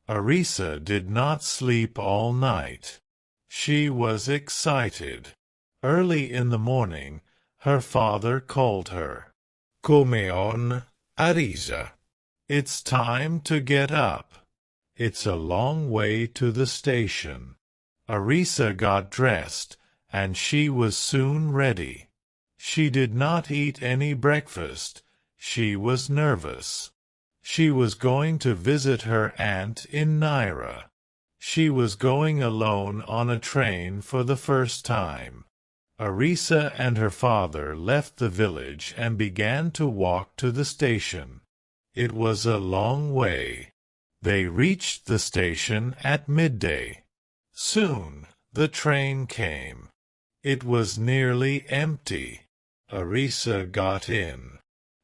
Arisa did not sleep all night. She was excited. Early in the morning, her father called her. Come on, Arisa. It's time to get up. It's a long way to the station. Arisa got dressed, and she was soon ready. She did not eat any breakfast. She was nervous. She was going to visit her aunt in Naira. She was going alone on a train for the first time. Arisa and her father left the village and began to walk to the station. It was a long way. They reached the station at midday. Soon the train came. It was nearly empty. Arisa got in.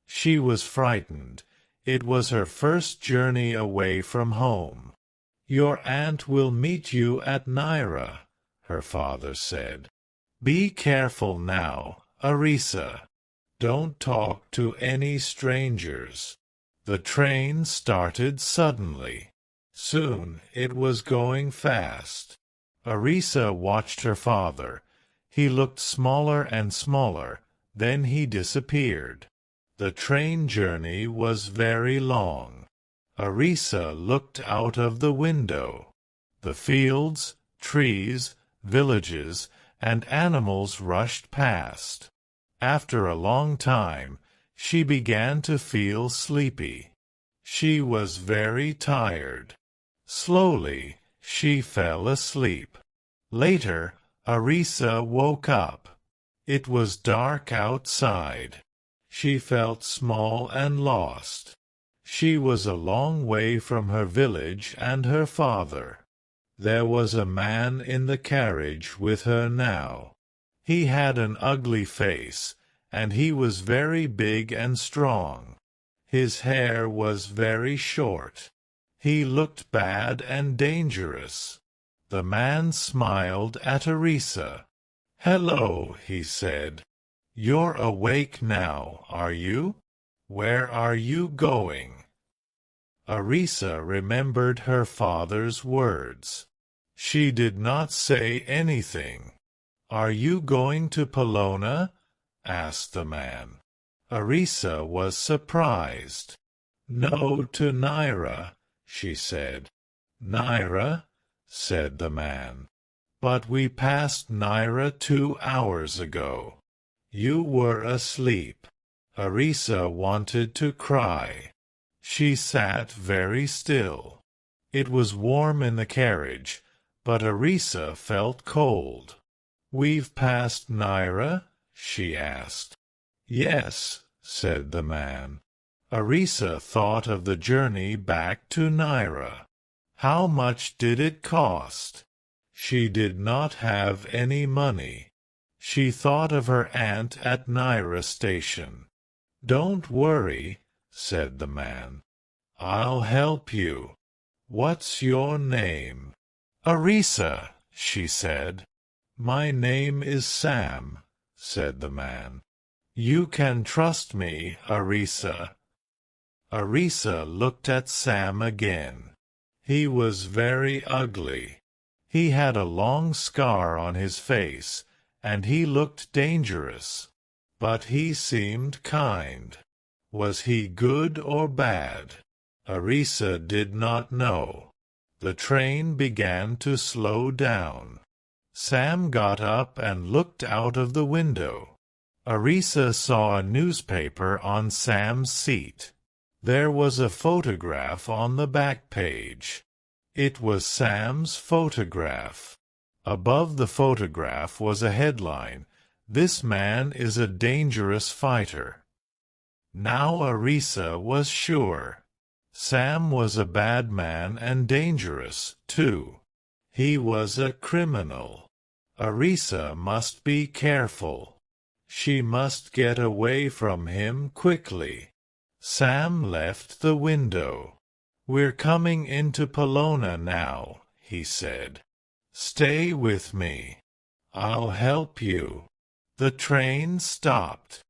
She was frightened. It was her first journey away from home. Your aunt will meet you at Naira, her father said. Be careful now, Arisa. Don't talk to any strangers. The train started suddenly. Soon it was going fast. Arisa watched her father. He looked smaller and smaller. Then he disappeared. The train journey was very long. Arisa looked out of the window. The fields, trees, villages, and animals rushed past. After a long time, she began to feel sleepy. She was very tired. Slowly, she fell asleep. Later, Arisa woke up. It was dark outside. She felt small and lost. She was a long way from her village and her father. There was a man in the carriage with her now. He had an ugly face, and he was very big and strong. His hair was very short. He looked bad and dangerous. The man smiled at Arisa. "Hello," he said. "You're awake now, are you? Where are you going?" Arisa remembered her father's words. She did not say anything. "Are you going to Polona?" asked the man. Arisa was surprised. "No, to Naira," she said. "Naira?" said the man. "But we passed Naira 2 hours ago. You were asleep." Arisa wanted to cry. She sat very still. It was warm in the carriage, but Arisa felt cold. "We've passed Naira?" she asked. "Yes," said the man. Arisa thought of the journey back to Naira. How much did it cost? She did not have any money. She thought of her aunt at Naira station. "Don't worry," said the man. "I'll help you. What's your name?" "Arisa," she said. "My name is Sam," said the man. "You can trust me, Arisa." Arisa looked at Sam again. He was very ugly. He had a long scar on his face, and he looked dangerous. But he seemed kind. Was he good or bad? Arisa did not know. The train began to slow down. Sam got up and looked out of the window. Arisa saw a newspaper on Sam's seat. There was a photograph on the back page. It was Sam's photograph. Above the photograph was a headline, "This man is a dangerous fighter." Now Arisa was sure. Sam was a bad man and dangerous, too. He was a criminal. Arisa must be careful. She must get away from him quickly. Sam left the window. "We're coming into Polona now," he said. "Stay with me. I'll help you." The train stopped.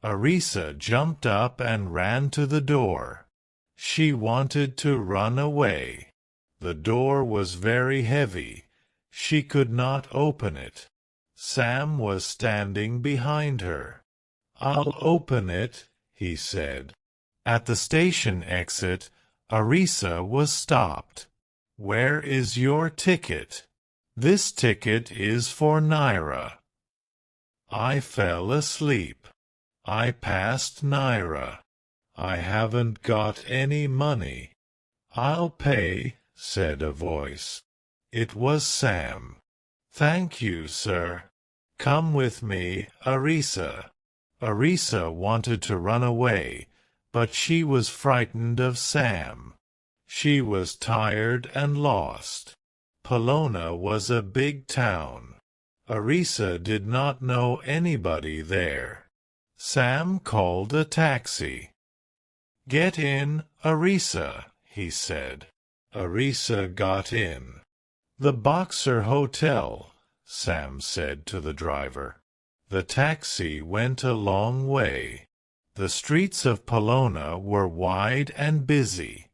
Arisa jumped up and ran to the door. She wanted to run away. The door was very heavy. She could not open it. Sam was standing behind her. "I'll open it," he said. At the station exit, Arisa was stopped. "Where is your ticket?" "This ticket is for Naira." "I fell asleep. I passed Naira. I haven't got any money." "I'll pay," said a voice. It was Sam. "Thank you, sir. Come with me, Arisa." Arisa wanted to run away, but she was frightened of Sam. She was tired and lost. Pelona was a big town. Arisa did not know anybody there. Sam called a taxi. "Get in, Arisa," he said. Arisa got in. "The Boxer Hotel," Sam said to the driver. The taxi went a long way. The streets of Pelona were wide and busy.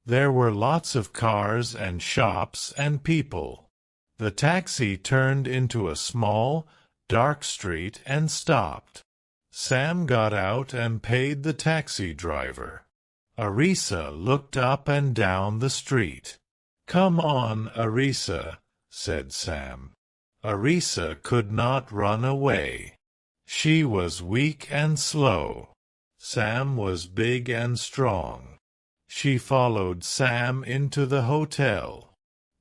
There were lots of cars and shops and people. The taxi turned into a small, dark street and stopped. Sam got out and paid the taxi driver. Arisa looked up and down the street. "Come on, Arisa," said Sam. Arisa could not run away. She was weak and slow. Sam was big and strong. She followed Sam into the hotel.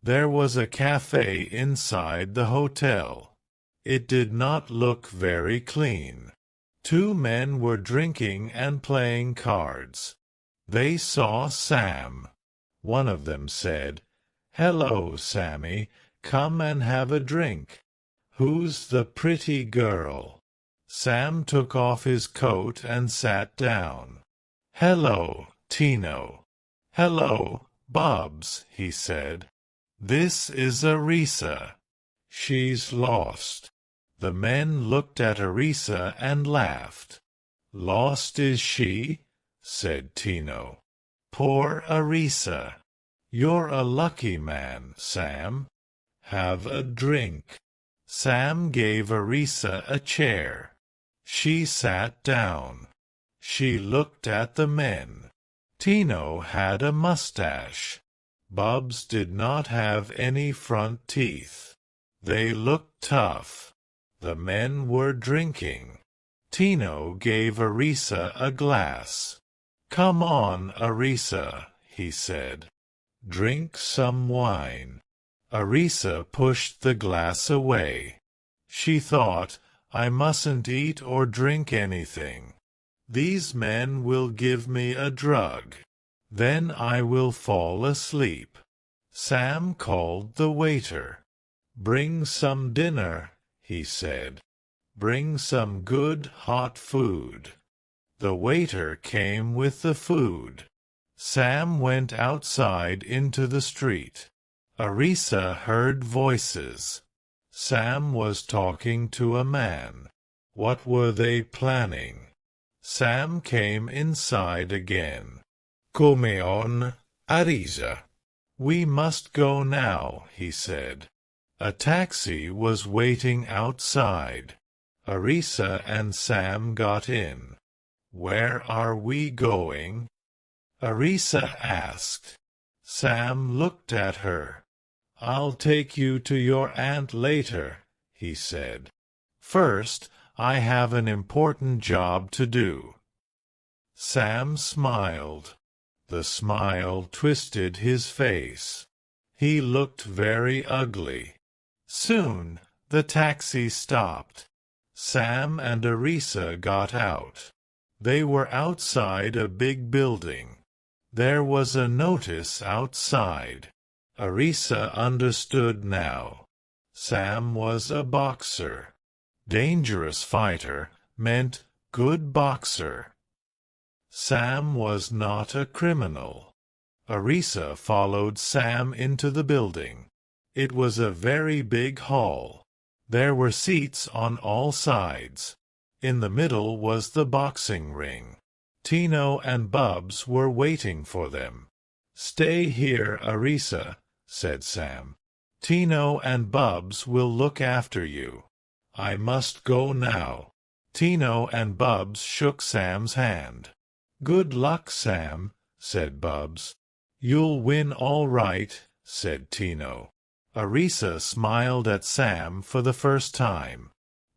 There was a cafe inside the hotel. It did not look very clean. Two men were drinking and playing cards. They saw Sam. One of them said, "Hello, Sammy. Come and have a drink." "Who's the pretty girl?" Sam took off his coat and sat down. "Hello, Tino." "Hello, Bubs," he said. "This is Arisa. She's lost." The men looked at Arisa and laughed. "Lost is she?" said Tino. "Poor Arisa. You're a lucky man, Sam. Have a drink." Sam gave Arisa a chair. She sat down. She looked at the men. Tino had a mustache. Bubs did not have any front teeth. They looked tough. The men were drinking. Tino gave Arisa a glass. "Come on, Arisa," he said. "Drink some wine." Arisa pushed the glass away. She thought, "I mustn't eat or drink anything. These men will give me a drug. Then I will fall asleep." Sam called the waiter. "Bring some dinner," he said. "Bring some good hot food." The waiter came with the food. Sam went outside into the street. Arisa heard voices. Sam was talking to a man. What were they planning? Sam came inside again. "Come on, Arisa." "We must go now," he said. A taxi was waiting outside. Arisa and Sam got in. "Where are we going?" Arisa asked. Sam looked at her. "I'll take you to your aunt later," he said. "First, I have an important job to do." Sam smiled. The smile twisted his face. He looked very ugly. Soon the taxi stopped. Sam and Arisa got out. They were outside a big building. There was a notice outside. Arisa understood now. Sam was a boxer. Dangerous fighter meant good boxer. Sam was not a criminal. Arisa followed Sam into the building. It was a very big hall. There were seats on all sides. In the middle was the boxing ring. Tino and Bubs were waiting for them. "Stay here, Arisa," said Sam. "Tino and Bubs will look after you. I must go now." Tino and Bubs shook Sam's hand. "Good luck, Sam," said Bubs. "You'll win all right," said Tino. Arisa smiled at Sam for the first time.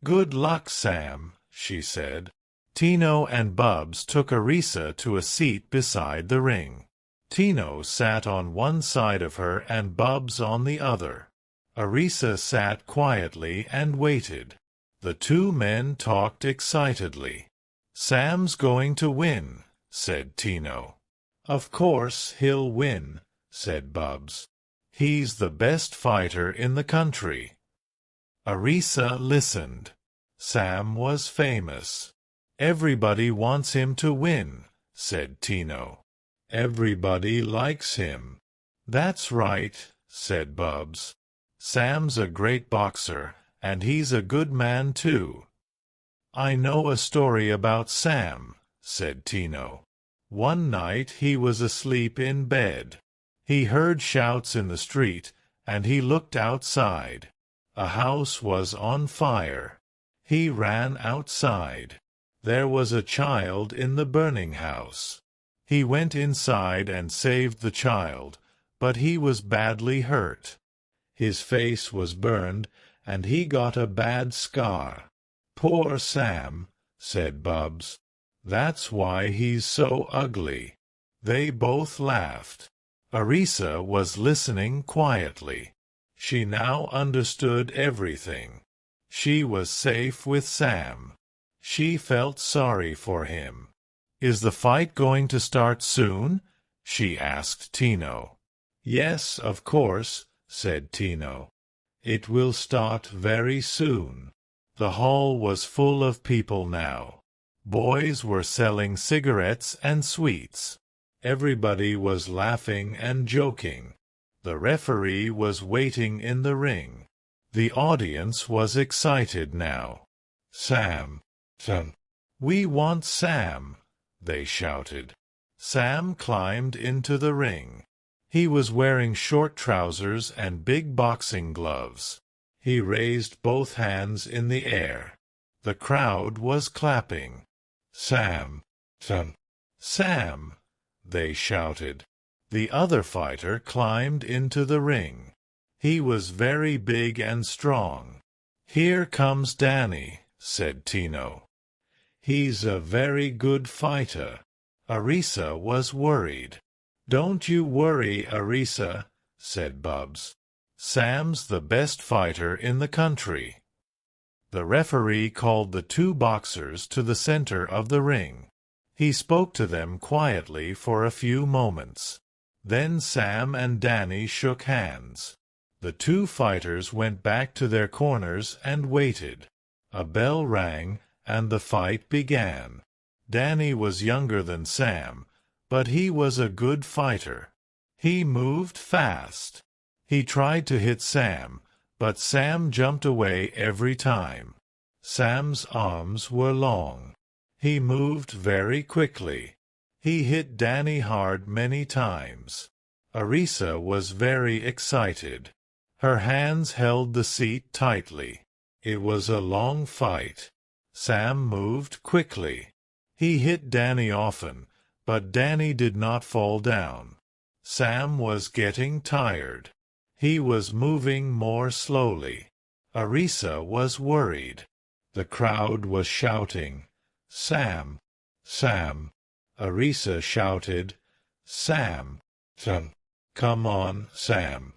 "Good luck, Sam," she said. Tino and Bubs took Arisa to a seat beside the ring. Tino sat on one side of her and Bubs on the other. Arisa sat quietly and waited. The two men talked excitedly. "Sam's going to win," said Tino. "Of course he'll win," said Bubs. "He's the best fighter in the country." Arisa listened. Sam was famous. "Everybody wants him to win," said Tino. "Everybody likes him." "That's right," said Bubs. "Sam's a great boxer, and he's a good man too." "I know a story about Sam," said Tino. "One night he was asleep in bed. He heard shouts in the street, and he looked outside. A house was on fire. He ran outside. There was a child in the burning house. He went inside and saved the child, but he was badly hurt. His face was burned, and he got a bad scar." "Poor Sam," said Bubs. "That's why he's so ugly." They both laughed. Arisa was listening quietly. She now understood everything. She was safe with Sam. She felt sorry for him. "Is the fight going to start soon?" she asked Tino. "Yes, of course," said Tino. "It will start very soon." The hall was full of people now. Boys were selling cigarettes and sweets. Everybody was laughing and joking. The referee was waiting in the ring. The audience was excited now. "Sam! Sam! We want Sam!" they shouted. Sam climbed into the ring. He was wearing short trousers and big boxing gloves. He raised both hands in the air. The crowd was clapping. "Sam! Sam! Sam!" they shouted. The other fighter climbed into the ring. He was very big and strong. "Here comes Danny," said Tino. "He's a very good fighter." Arisa was worried. "Don't you worry, Arisa," said Bubs. "Sam's the best fighter in the country." The referee called the two boxers to the center of the ring. He spoke to them quietly for a few moments. Then Sam and Danny shook hands. The two fighters went back to their corners and waited. A bell rang, and the fight began. Danny was younger than Sam, but he was a good fighter. He moved fast. He tried to hit Sam, but Sam jumped away every time. Sam's arms were long. He moved very quickly. He hit Danny hard many times. Arisa was very excited. Her hands held the seat tightly. It was a long fight. Sam moved quickly. He hit Danny often, but Danny did not fall down. Sam was getting tired. He was moving more slowly. Arisa was worried. The crowd was shouting, "Sam! Sam!" Arisa shouted, "Sam! Sam! Come on, Sam!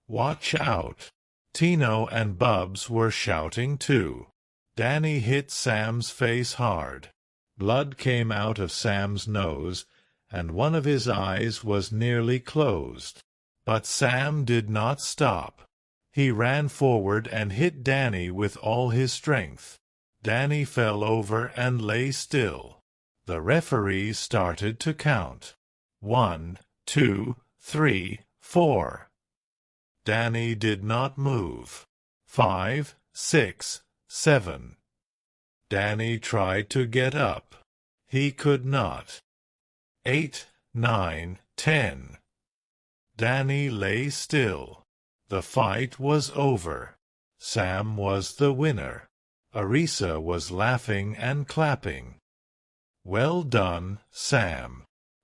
Watch out!" Tino and Bubs were shouting too. Danny hit Sam's face hard. Blood came out of Sam's nose, and one of his eyes was nearly closed. But Sam did not stop. He ran forward and hit Danny with all his strength. Danny fell over and lay still. The referee started to count. 1, 2, 3, 4. Danny did not move. 5, 6, 7. Danny tried to get up. He could not. 8, 9, 10. Danny lay still. The fight was over. Sam was the winner. Arisa was laughing and clapping. "Well done, Sam!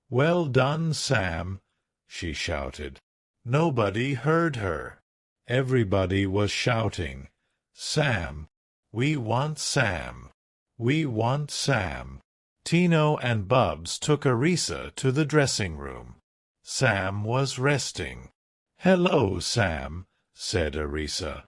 Well done, Sam!" she shouted. Nobody heard her. Everybody was shouting, "Sam! We want Sam! We want Sam!" Tino and Bubs took Arisa to the dressing room. Sam was resting. "Hello, Sam," said Arisa.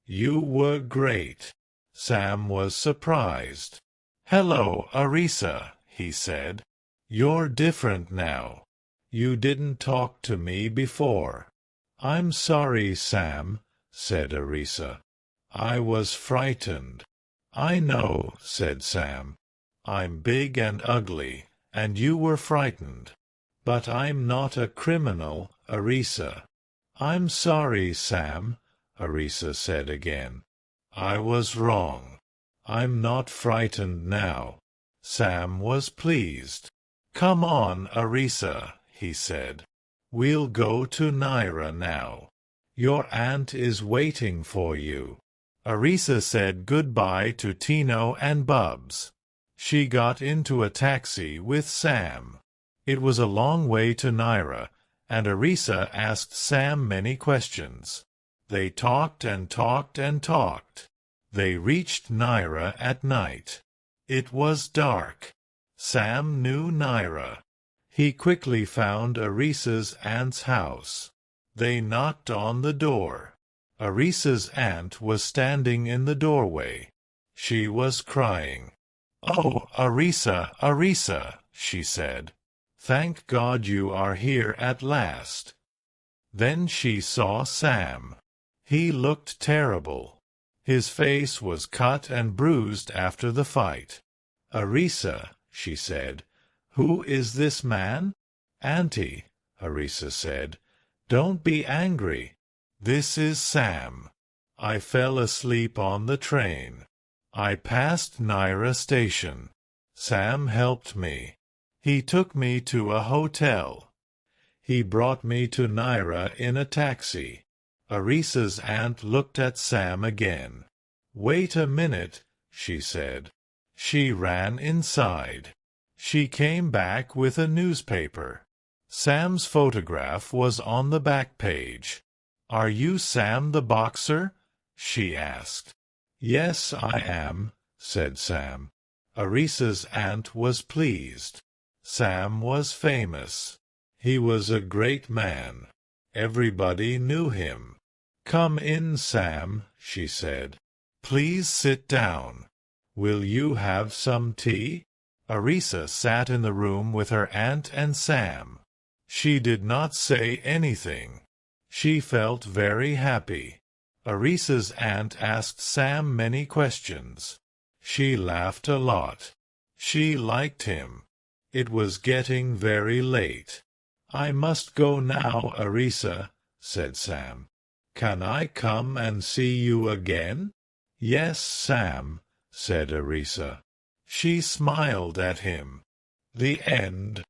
"You were great." Sam was surprised. "Hello, Arisa," he said. "You're different now. You didn't talk to me before." "I'm sorry, Sam," said Arisa. "I was frightened." "I know," said Sam. "I'm big and ugly, and you were frightened. But I'm not a criminal, Arisa." "I'm sorry, Sam," Arisa said again. "I was wrong. I'm not frightened now." Sam was pleased. "Come on, Arisa," he said. "We'll go to Naira now. Your aunt is waiting for you." Arisa said goodbye to Tino and Bubs. She got into a taxi with Sam. It was a long way to Naira, and Arisa asked Sam many questions. They talked and talked and talked. They reached Naira at night. It was dark. Sam knew Naira. He quickly found Arisa's aunt's house. They knocked on the door. Arisa's aunt was standing in the doorway. She was crying. "Oh, Arisa, Arisa," she said. "Thank God you are here at last." Then she saw Sam. He looked terrible. His face was cut and bruised after the fight. "Arisa," she said, "who is this man?" "Auntie," Arisa said, "don't be angry. This is Sam. I fell asleep on the train. I passed Naira station. Sam helped me. He took me to a hotel. He brought me to Naira in a taxi." Arisa's aunt looked at Sam again. "Wait a minute," she said. She ran inside. She came back with a newspaper. Sam's photograph was on the back page. "Are you Sam the boxer?" she asked. "Yes, I am," said Sam. Arisa's aunt was pleased. Sam was famous. He was a great man. Everybody knew him. "Come in, Sam," she said. "Please sit down. Will you have some tea?" Arisa sat in the room with her aunt and Sam. She did not say anything. She felt very happy. Arisa's aunt asked Sam many questions. She laughed a lot. She liked him. It was getting very late. "I must go now, Arisa," said Sam. "Can I come and see you again?" "Yes, Sam," said Arisa. She smiled at him. The end.